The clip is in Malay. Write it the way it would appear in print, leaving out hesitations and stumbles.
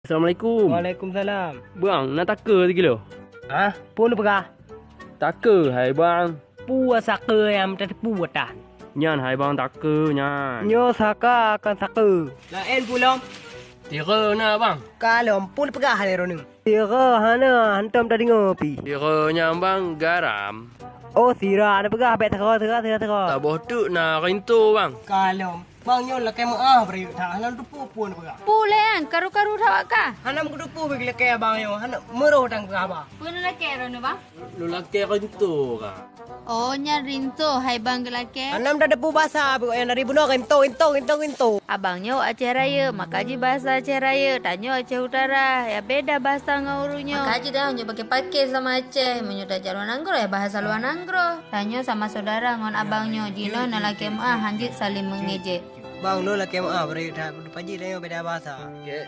Assalamualaikum. Waalaikumsalam. Bang, nak taka 3 kilo? Ha? Pun apa? Taka, hai bang. Puas saka yang tak puas dah. Nyan, hai bang, taka, nyan. Nyo saka akan saka. Lain pulang. 3 nak bang. Kalau pun pegah hari ni. Tira hana hantam tadi ngopi. 3 nyan bang, garam. Oh sira ada pegah bet tera. Tak botuk nak rintu bang. Kalau bang nyo lah kemo beri tak hanam dupu pun pegah. Pulen, karu-karu dah ka. Hanam dupu bagi lekaya bang nyo. Hanam meroh tang pegah ba. Pun nak kero ni bang. Lu laki rintu kan. Oh, nya rinto hai bang gelake. Hanam dah depu bahasa yang dari bunuh rinto. Abangnya Aceh Raya, makaji bahasa Aceh Raya, tanyo Aceh Utara, ya beda bahasa ngaurunya. Makaji dah nyo pakai sama Aceh, menyudah jalan anggro ya bahasa luar anggro. Tanyo sama saudara ngon abangnya, jino nalake hanjit saling mengejek. Bang lo lah kemo beri tak paji dah beda bahasa. Okey.